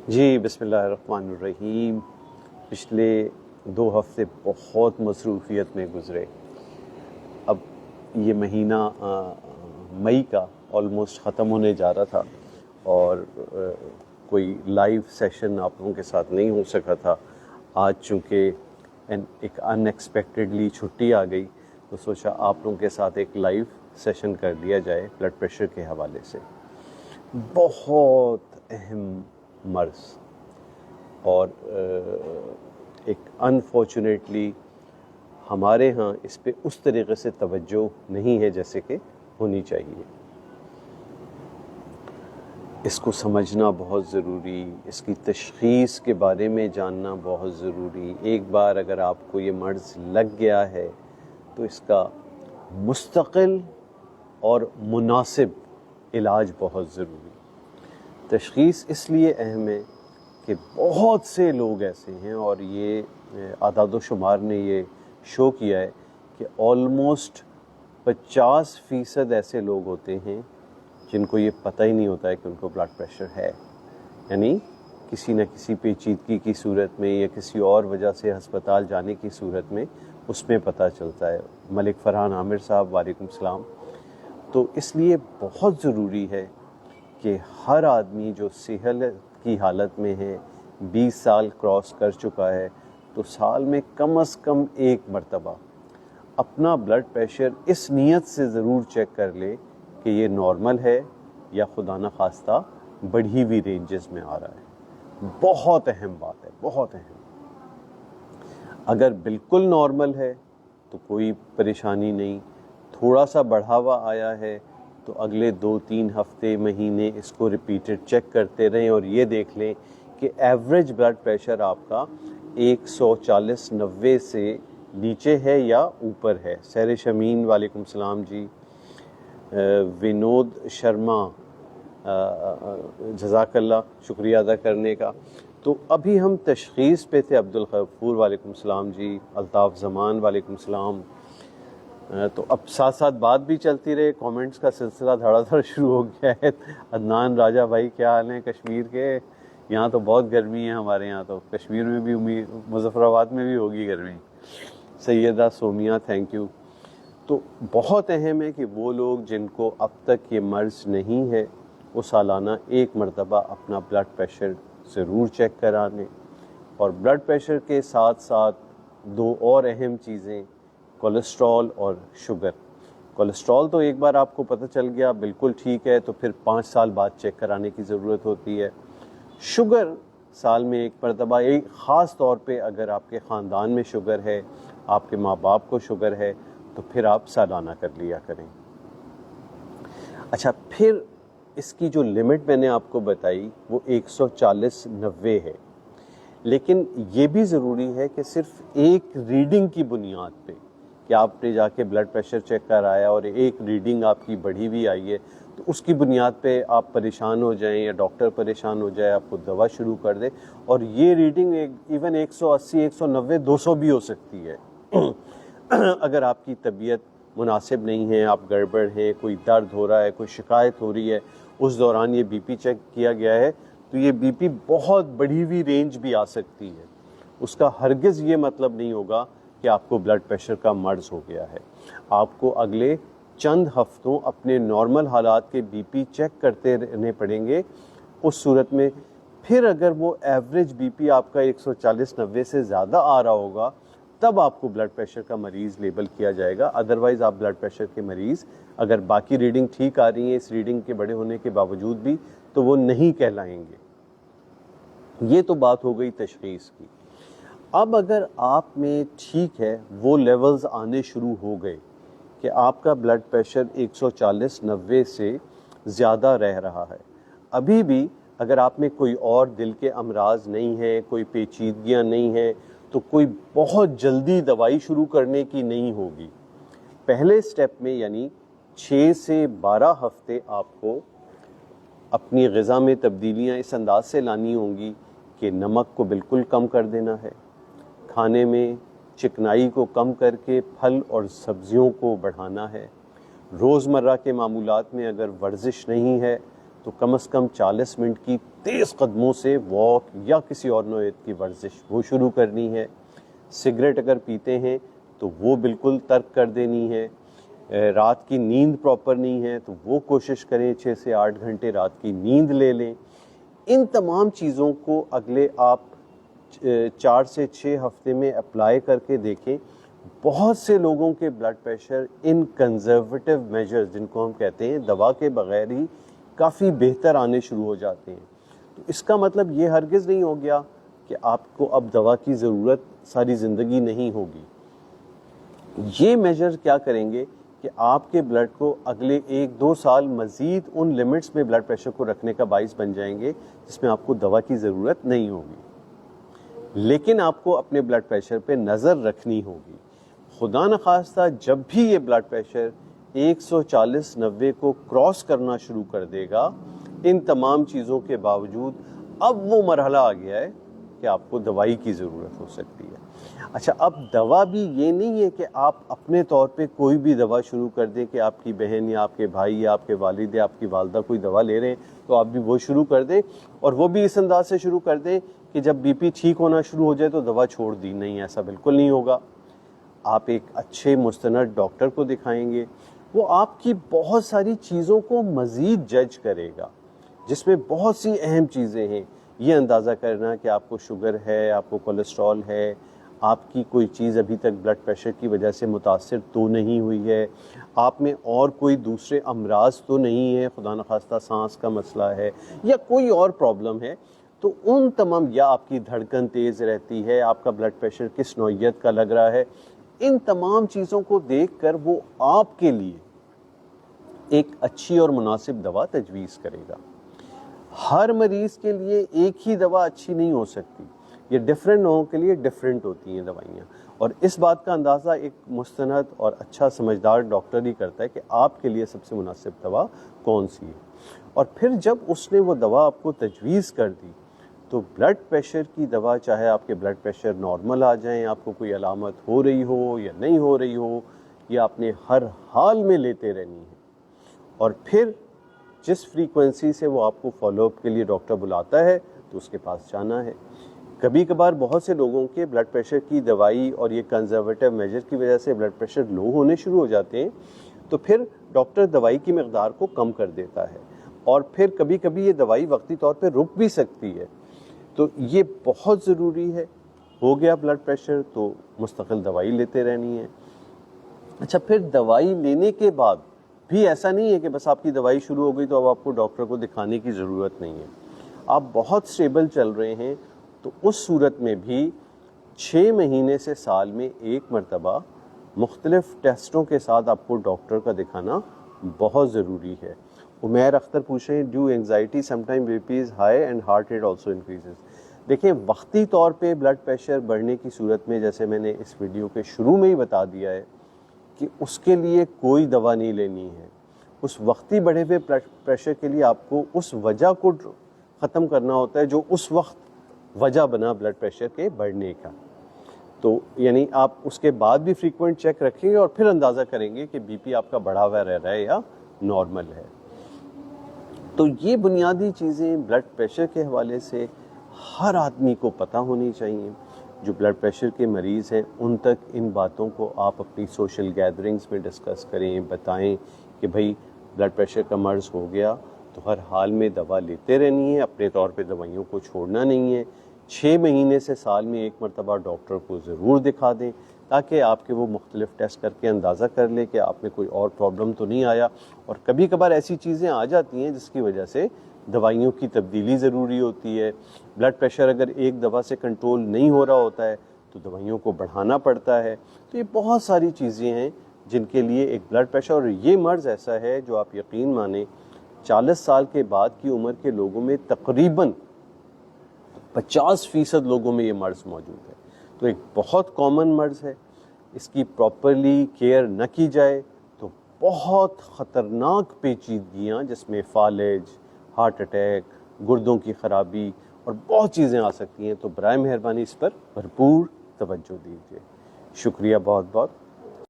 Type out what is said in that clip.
जी, बिस्मिल्लाहिर्रहमानिर्रहीम। पिछले 2 हफ़्ते बहुत मसरूफ़ियत में गुज़रे। अब ये महीना मई का ऑलमोस्ट ख़त्म होने जा रहा था और कोई लाइव सेशन आप लोगों के साथ नहीं हो सका था। आज चूँकि एक अनएक्सपेक्टेडली छुट्टी आ गई तो सोचा आप लोगों के साथ एक लाइव सेशन कर लिया जाए ब्लड प्रेशर के हवाले से। बहुत अहम मर्ज़ और एक अनफॉर्चुनेटली हमारे यहाँ इस पे उस तरीक़े से तवज्जो नहीं है जैसे कि होनी चाहिए। इसको समझना बहुत ज़रूरी, इसकी तशख़ीस के बारे में जानना बहुत ज़रूरी। एक बार अगर आपको ये मर्ज़ लग गया है तो इसका मुस्तक़िल और मुनासिब इलाज बहुत ज़रूरी। तशख़ीस इसलिए अहम है कि बहुत से लोग ऐसे हैं और ये आदाद व शुमार ने ये शो किया है कि ऑलमोस्ट 50% ऐसे लोग होते हैं जिनको ये पता ही नहीं होता है कि उनको ब्लड प्रेशर है। यानी किसी न किसी पेचीदगी की सूरत में या किसी और वजह से अस्पताल जाने की सूरत में उसमें पता चलता है। मलिक फरहान आमिर साहब, वालेकुम सलाम। तो इसलिए बहुत ज़रूरी है कि हर आदमी जो सेहत की हालत में है, 20 साल क्रॉस कर चुका है, तो साल में कम से कम एक मरतबा अपना ब्लड प्रेशर इस नीयत से ज़रूर चेक कर ले कि ये नॉर्मल है या खुदा न खास्ता बढ़ी हुई रेंजेस में आ रहा है। बहुत अहम बात है, बहुत अहम। अगर बिल्कुल नॉर्मल है तो कोई परेशानी नहीं, थोड़ा सा बढ़ावा आया है तो अगले 2-3 हफ्ते महीने इसको रिपीटेड चेक करते रहें और ये देख लें कि एवरेज ब्लड प्रेशर आपका 140/90 से नीचे है या ऊपर है। सैर शमीन, वालेकुम सलाम जी। विनोद शर्मा, जज़ाकल्लाह, शुक्रिया अदा करने का। तो अभी हम तशख़ीस पे थे। अब्दुल गफूर, वालेकुम सलाम जी। अल्ताफ़ ज़मान, वालेकुम सलाम। तो अब साथ साथ बात भी चलती रहे, कमेंट्स का सिलसिला धड़ाधड़ शुरू हो गया है। अदनान राजा भाई, क्या हाल है कश्मीर के? यहाँ तो बहुत गर्मी है, हमारे यहाँ तो। कश्मीर में भी उम्मीद, मुज़फ़्फ़राबाद में भी होगी गर्मी। Syeda Somiya, thank you. तो बहुत अहम है कि वो लोग जिनको अब तक ये मर्ज़ नहीं है वो सालाना एक मरतबा अपना ब्लड प्रेशर ज़रूर चेक करा लें। और ब्लड प्रेशर के साथ साथ 2 और अहम चीज़ें, कोलेस्ट्रॉल और शुगर। कोलेस्ट्रॉल तो एक बार आपको पता चल गया बिल्कुल ठीक है तो फिर 5 साल बाद चेक कराने की ज़रूरत होती है। शुगर साल में एक मरतबा, एक ख़ास तौर पे अगर आपके ख़ानदान में शुगर है, आपके माँ बाप को शुगर है, तो फिर आप सालाना कर लिया करें। अच्छा, फिर इसकी जो लिमिट मैंने आपको बताई वो 140/90 है, लेकिन ये भी ज़रूरी है कि सिर्फ एक रीडिंग की बुनियाद पे कि आपने जाके ब्लड प्रेशर चेक कराया और एक रीडिंग आपकी बढ़ी हुई आई है तो उसकी बुनियाद पे आप परेशान हो जाएं या डॉक्टर परेशान हो जाए, आपको दवा शुरू कर दे। और ये रीडिंग इवन 180, 190, 200 भी हो सकती है। अगर आपकी तबीयत मुनासिब नहीं है, आप गड़बड़ हैं, कोई दर्द हो रहा है, कोई शिकायत हो रही है, उस दौरान ये बीपी चेक किया गया है तो ये बीपी बहुत बढ़ी हुई रेंज भी आ सकती है। उसका हरगिज़ ये मतलब नहीं होगा कि आपको ब्लड प्रेशर का मर्ज़ हो गया है। आपको अगले चंद हफ्तों अपने नॉर्मल हालात के बीपी चेक करते रहने पड़ेंगे। उस सूरत में फिर अगर वो एवरेज बीपी आपका 140/90 से ज़्यादा आ रहा होगा तब आपको ब्लड प्रेशर का मरीज़ लेबल किया जाएगा। अदरवाइज़ आप ब्लड प्रेशर के मरीज़, अगर बाकी रीडिंग ठीक आ रही है इस रीडिंग के बड़े होने के बावजूद भी, तो वो नहीं कहलाएंगे। ये तो बात हो गई तशख़ीस की। अब अगर आप में ठीक है, वो लेवल्स आने शुरू हो गए कि आपका ब्लड प्रेशर 140/90 से ज़्यादा रह रहा है, अभी भी अगर आप में कोई और दिल के अमराज नहीं है, कोई पेचीदगियाँ नहीं हैं, तो कोई बहुत जल्दी दवाई शुरू करने की नहीं होगी। पहले स्टेप में यानी 6 से 12 हफ्ते आपको अपनी ग़िज़ा में तब्दीलियाँ इस अंदाज से लानी होंगी कि नमक को बिल्कुल कम कर देना है, खाने में चिकनाई को कम करके फल और सब्जियों को बढ़ाना है। रोज़मर्रा के मामूलात में अगर वर्जिश नहीं है तो कम से कम 40 मिनट की तेज़ कदमों से वॉक या किसी और नौयत की वर्जिश वो शुरू करनी है। सिगरेट अगर पीते हैं तो वो बिल्कुल तर्क कर देनी है। रात की नींद प्रॉपर नहीं है तो वो कोशिश करें 6 से 8 घंटे रात की नींद ले लें। इन तमाम चीज़ों को अगले आप 4 से 6 हफ्ते में अप्लाई करके देखें। बहुत से लोगों के blood pressure in conservative measures, जिनको हम कहते हैं दवा के बगैर ही काफ़ी बेहतर आने शुरू हो जाते हैं। तो इसका मतलब ये हरगिज़ नहीं हो गया कि आपको अब दवा की ज़रूरत सारी ज़िंदगी नहीं होगी। ये मेजर क्या करेंगे कि आपके ब्लड को अगले 1-2 साल मज़ीद उन लिमिट्स में ब्लड प्रेशर को रखने का बाइस बन जाएंगे जिसमें आपको दवा की ज़रूरत नहीं होगी। लेकिन आपको अपने ब्लड प्रेशर पे नज़र रखनी होगी। खुदा न खास्ता जब भी ये ब्लड प्रेशर 140/90 को क्रॉस करना शुरू कर देगा, इन तमाम चीज़ों के बावजूद अब वो मरहला आ गया है कि आपको दवाई की ज़रूरत हो सकती है। अच्छा, अब दवा भी ये नहीं है कि आप अपने तौर पे कोई भी दवा शुरू कर दें कि आपकी बहन या आपके भाई या आपके वालिद या आपकी वालदा कोई दवा ले रहे हैं तो आप भी वो शुरू कर दें, और वो भी इस अंदाज से शुरू कर दें कि जब बीपी ठीक होना शुरू हो जाए तो दवा छोड़ दी। नहीं, ऐसा बिल्कुल नहीं होगा। आप एक अच्छे मुस्तनद डॉक्टर को दिखाएंगे, वो आपकी बहुत सारी चीज़ों को मज़ीद जज करेगा, जिसमें बहुत सी अहम चीज़ें हैं। ये अंदाज़ा करना कि आपको शुगर है, आपको कोलेस्ट्रॉल है, आपकी कोई चीज़ अभी तक ब्लड प्रेशर की वजह से मुतासिर तो नहीं हुई है, आप में और कोई दूसरे अमराज तो नहीं है, खुदा न खास्ता सांस का मसला है या कोई और प्रॉब्लम है, तो उन तमाम, या आपकी धड़कन तेज़ रहती है, आपका ब्लड प्रेशर किस नौइयत का लग रहा है, इन तमाम चीज़ों को देखकर वो आपके लिए एक अच्छी और मुनासिब दवा तजवीज़ करेगा। हर मरीज़ के लिए एक ही दवा अच्छी नहीं हो सकती, ये डिफरेंट लोगों के लिए डिफरेंट होती हैं दवाइयाँ, और इस बात का अंदाज़ा एक मुस्तनद और अच्छा समझदार डॉक्टर ही करता है कि आपके लिए सबसे मुनासिब दवा कौन सी है। और फिर जब उसने वो दवा आपको तजवीज़ कर दी तो ब्लड प्रेशर की दवा, चाहे आपके ब्लड प्रेशर नॉर्मल आ जाएं, आपको कोई अलामत हो रही हो या नहीं हो रही हो, ये आपने हर हाल में लेते रहनी है। और फिर जिस फ्रीक्वेंसी से वो आपको फॉलोअप के लिए डॉक्टर बुलाता है तो उसके पास जाना है। कभी कभार बहुत से लोगों के ब्लड प्रेशर की दवाई और ये कंजर्वेटिव मेजर की वजह से ब्लड प्रेशर लो होने शुरू हो जाते हैं, तो फिर डॉक्टर दवाई की मकदार को कम कर देता है, और फिर कभी कभी ये दवाई वक्ती तौर पर रुक भी सकती है। तो ये बहुत ज़रूरी है। हो गया ब्लड प्रेशर तो मुस्तकिल दवाई लेते रहनी है। अच्छा, फिर दवाई लेने के बाद भी ऐसा नहीं है कि बस आपकी दवाई शुरू हो गई तो अब आपको डॉक्टर को दिखाने की ज़रूरत नहीं है। आप बहुत स्टेबल चल रहे हैं तो उस सूरत में भी 6 महीने से साल में एक मरतबा मुख्तलिफ टेस्टों के साथ आपको डॉक्टर का दिखाना बहुत ज़रूरी है। उमैर अख्तर पूछ रहे हैं, do anxiety sometime BP is high and heart rate also increases. देखिए, वक्ती तौर पे ब्लड प्रेशर बढ़ने की सूरत में, जैसे मैंने इस वीडियो के शुरू में ही बता दिया है कि उसके लिए कोई दवा नहीं लेनी है। उस वक्ती बढ़े हुए प्रेशर के लिए आपको उस वजह को ख़त्म करना होता है जो उस वक्त वजह बना ब्लड प्रेशर के बढ़ने का। तो यानी आप उसके बाद भी फ्रीक्वेंट चेक रखेंगे और फिर अंदाज़ा करेंगे कि बीपी आपका बढ़ा हुआ रह रहा है या नॉर्मल है। तो ये बुनियादी चीज़ें ब्लड प्रेशर के हवाले से हर आदमी को पता होनी चाहिए। जो ब्लड प्रेशर के मरीज़ हैं उन तक इन बातों को आप अपनी सोशल गैदरिंग्स में डिस्कस करें, बताएं कि भाई ब्लड प्रेशर का मर्ज़ हो गया तो हर हाल में दवा लेते रहनी है, अपने तौर पे दवाइयों को छोड़ना नहीं है। 6 महीने से साल में एक मरतबा डॉक्टर को ज़रूर दिखा दें ताकि आपके वो मुख्तलिफ टेस्ट करके अंदाज़ा कर ले कि आप में कोई और प्रॉब्लम तो नहीं आया। और कभी कभार ऐसी चीज़ें आ जाती हैं जिसकी वजह से दवाइयों की तब्दीली ज़रूरी होती है। ब्लड प्रेशर अगर एक दवा से कंट्रोल नहीं हो रहा होता है तो दवाइयों को बढ़ाना पड़ता है। तो ये बहुत सारी चीज़ें हैं जिनके लिए एक ब्लड प्रेशर, और ये मर्ज़ ऐसा है जो आप यकीन माने 40 साल के बाद की उम्र के लोगों में तकरीबन 50% लोगों में ये मर्ज़ मौजूद है। तो एक बहुत कॉमन मर्ज़ है। इसकी प्रॉपरली केयर न की जाए तो बहुत ख़तरनाक पेचीदगियाँ जिसमें फालिज, हार्ट अटैक, गुर्दों की ख़राबी और बहुत चीज़ें आ सकती हैं। तो बराए मेहरबानी इस पर भरपूर तवज्जो दीजिए। शुक्रिया बहुत बहुत।